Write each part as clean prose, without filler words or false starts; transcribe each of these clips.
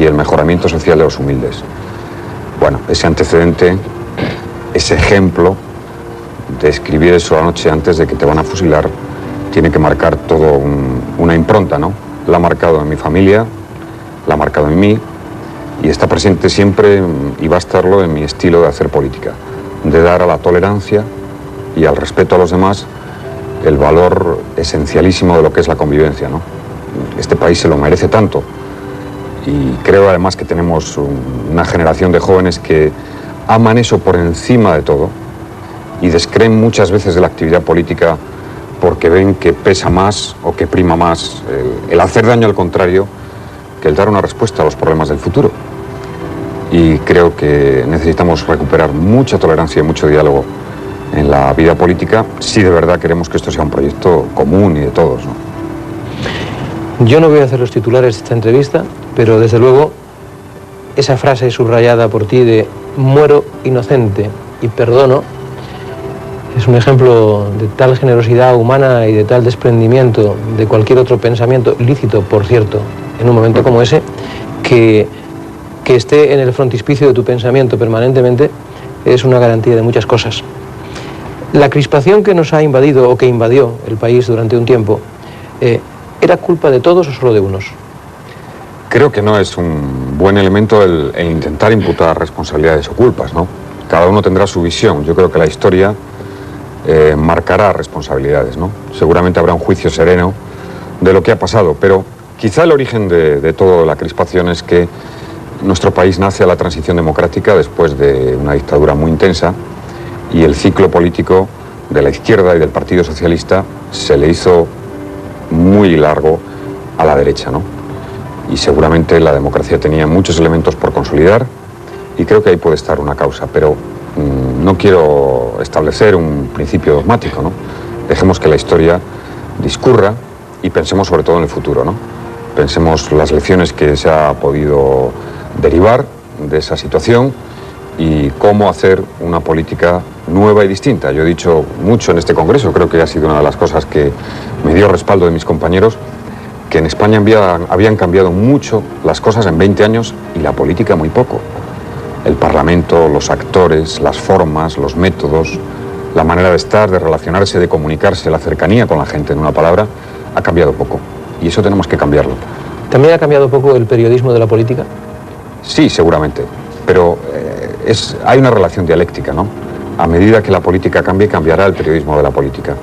y el mejoramiento social de los humildes. Bueno, ese antecedente, ese ejemplo de escribir eso la noche antes de que te van a fusilar, tiene que marcar todo una impronta, ¿no? La ha marcado en mi familia, la ha marcado en mí, y está presente siempre, y va a estarlo, en mi estilo de hacer política, de dar a la tolerancia y al respeto a los demás el valor esencialísimo de lo que es la convivencia, ¿no? Este país se lo merece tanto, y creo además que tenemos una generación de jóvenes que aman eso por encima de todo y descreen muchas veces de la actividad política porque ven que pesa más o que prima más el hacer daño al contrario que el dar una respuesta a los problemas del futuro. Y creo que necesitamos recuperar mucha tolerancia y mucho diálogo en la vida política si de verdad queremos que esto sea un proyecto común y de todos, ¿no? Yo no voy a hacer los titulares de esta entrevista, pero desde luego esa frase subrayada por ti de muero inocente y perdono es un ejemplo de tal generosidad humana y de tal desprendimiento de cualquier otro pensamiento, lícito por cierto, en un momento como ese, que esté en el frontispicio de tu pensamiento permanentemente es una garantía de muchas cosas. La crispación que nos ha invadido o que invadió el país durante un tiempo, ¿era culpa de todos o solo de unos? Creo que no es un buen elemento el intentar imputar responsabilidades o culpas, ¿no? Cada uno tendrá su visión. Yo creo que la historia marcará responsabilidades, ¿no? Seguramente habrá un juicio sereno de lo que ha pasado, pero quizá el origen de toda la crispación es que nuestro país nace a la transición democrática después de una dictadura muy intensa y el ciclo político de la izquierda y del Partido Socialista se le hizo muy largo a la derecha, ¿no? Y seguramente la democracia tenía muchos elementos por consolidar y creo que ahí puede estar una causa, pero no quiero establecer un principio dogmático, ¿no? Dejemos que la historia discurra y pensemos sobre todo en el futuro, ¿no? Pensemos las lecciones que se ha podido derivar de esa situación y cómo hacer una política nueva y distinta. Yo he dicho mucho en este congreso, creo que ha sido una de las cosas que me dio respaldo de mis compañeros, que en España habían cambiado mucho las cosas en 20 años y la política muy poco. El Parlamento, los actores, las formas, los métodos, la manera de estar, de relacionarse, de comunicarse, la cercanía con la gente, en una palabra, ha cambiado poco. Y eso tenemos que cambiarlo. ¿También ha cambiado poco el periodismo de la política? Sí, seguramente, pero hay una relación dialéctica, ¿no? A medida que la política cambie, cambiará el periodismo de la política.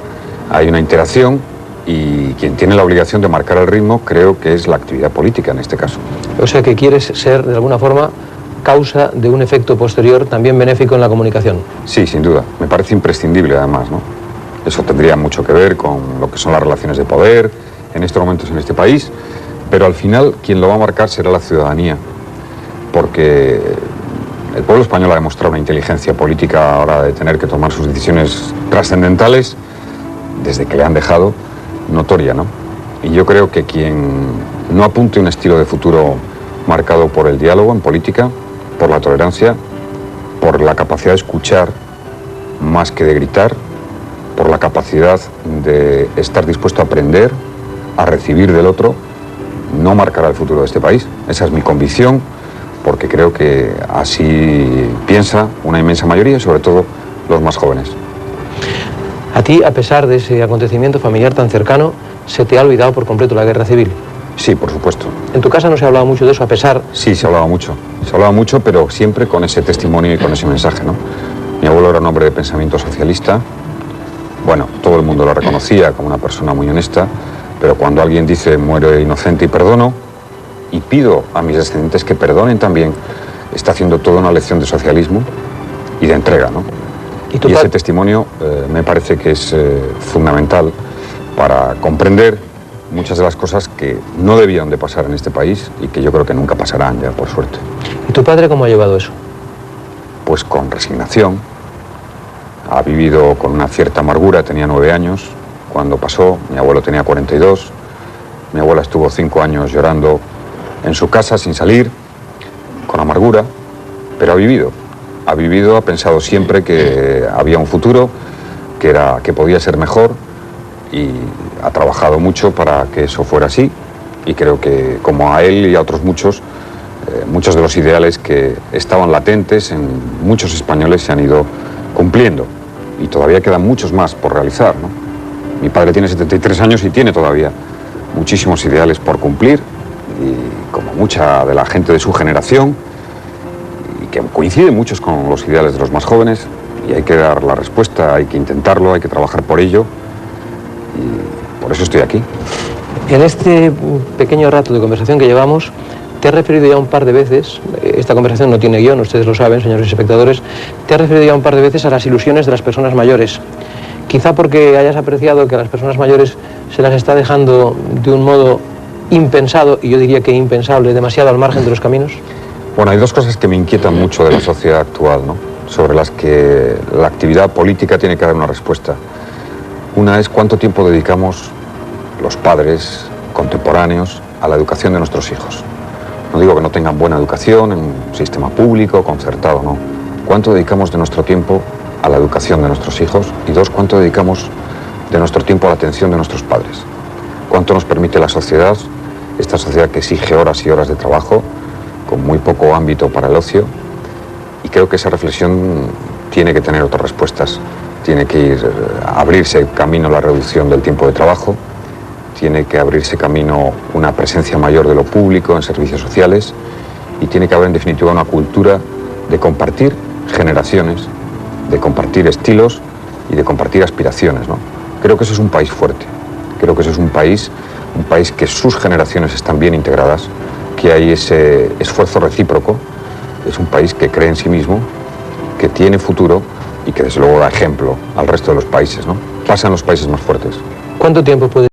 Hay una interacción y quien tiene la obligación de marcar el ritmo creo que es la actividad política en este caso. O sea que quieres ser, de alguna forma, causa de un efecto posterior también benéfico en la comunicación. Sí, sin duda. Me parece imprescindible además, ¿no? Eso tendría mucho que ver con lo que son las relaciones de poder en estos momentos en este país, pero al final quien lo va a marcar será la ciudadanía, porque el pueblo español ha demostrado una inteligencia política a la hora de tener que tomar sus decisiones trascendentales desde que le han dejado notoria, ¿no? Y yo creo que quien no apunte un estilo de futuro marcado por el diálogo en política, por la tolerancia, por la capacidad de escuchar más que de gritar, por la capacidad de estar dispuesto a aprender, a recibir del otro, no marcará el futuro de este país. Esa es mi convicción, porque creo que así piensa una inmensa mayoría, sobre todo los más jóvenes. A ti, a pesar de ese acontecimiento familiar tan cercano, ¿se te ha olvidado por completo la guerra civil? Sí, por supuesto. ¿En tu casa no se ha hablado mucho de eso, a pesar...? Sí, se hablaba mucho, pero siempre con ese testimonio y con ese mensaje, ¿no? Mi abuelo era un hombre de pensamiento socialista. Bueno, todo el mundo lo reconocía como una persona muy honesta, pero cuando alguien dice muero inocente y perdono, y pido a mis descendientes que perdonen también, está haciendo toda una lección de socialismo y de entrega, ¿no? Y ese testimonio me parece que es fundamental para comprender muchas de las cosas que no debían de pasar en este país y que yo creo que nunca pasarán ya, por suerte. ¿Y tu padre cómo ha llevado eso? Pues con resignación. Ha vivido con una cierta amargura, tenía 9 años cuando pasó, mi abuelo tenía 42, mi abuela estuvo 5 años llorando en su casa sin salir, con amargura, pero ha vivido, ha pensado siempre que había un futuro, que podía ser mejor y ha trabajado mucho para que eso fuera así y creo que como a él y a otros muchos muchos de los ideales que estaban latentes en muchos españoles se han ido cumpliendo y todavía quedan muchos más por realizar, ¿no? Mi padre tiene 73 años y tiene todavía muchísimos ideales por cumplir, y como mucha de la gente de su generación, y que coinciden muchos con los ideales de los más jóvenes, y hay que dar la respuesta, hay que intentarlo, hay que trabajar por ello, y por eso estoy aquí. En este pequeño rato de conversación que llevamos, te has referido ya un par de veces, esta conversación no tiene guión, ustedes lo saben, señores espectadores, te has referido ya un par de veces a las ilusiones de las personas mayores. Quizá porque hayas apreciado que a las personas mayores se las está dejando de un modo impensado, y yo diría que impensable, demasiado al margen de los caminos. Bueno, hay dos cosas que me inquietan mucho de la sociedad actual, ¿no?, sobre las que la actividad política tiene que dar una respuesta. Una es cuánto tiempo dedicamos los padres contemporáneos a la educación de nuestros hijos. No digo que no tengan buena educación en un sistema público, concertado, no. ¿Cuánto dedicamos de nuestro tiempo a la educación de nuestros hijos? Y dos, ¿cuánto dedicamos de nuestro tiempo a la atención de nuestros padres? ¿Cuánto nos permite la sociedad, esta sociedad que exige horas y horas de trabajo, con muy poco ámbito para el ocio? Y creo que esa reflexión tiene que tener otras respuestas. Tiene que abrirse camino a la reducción del tiempo de trabajo, tiene que abrirse camino una presencia mayor de lo público en servicios sociales, y tiene que haber en definitiva una cultura de compartir generaciones, de compartir estilos y de compartir aspiraciones, ¿no? Creo que eso es un país fuerte, creo que eso es un país que sus generaciones están bien integradas, que hay ese esfuerzo recíproco, es un país que cree en sí mismo, que tiene futuro y que desde luego da ejemplo al resto de los países, ¿no? Pasa en los países más fuertes. ¿Cuánto tiempo puede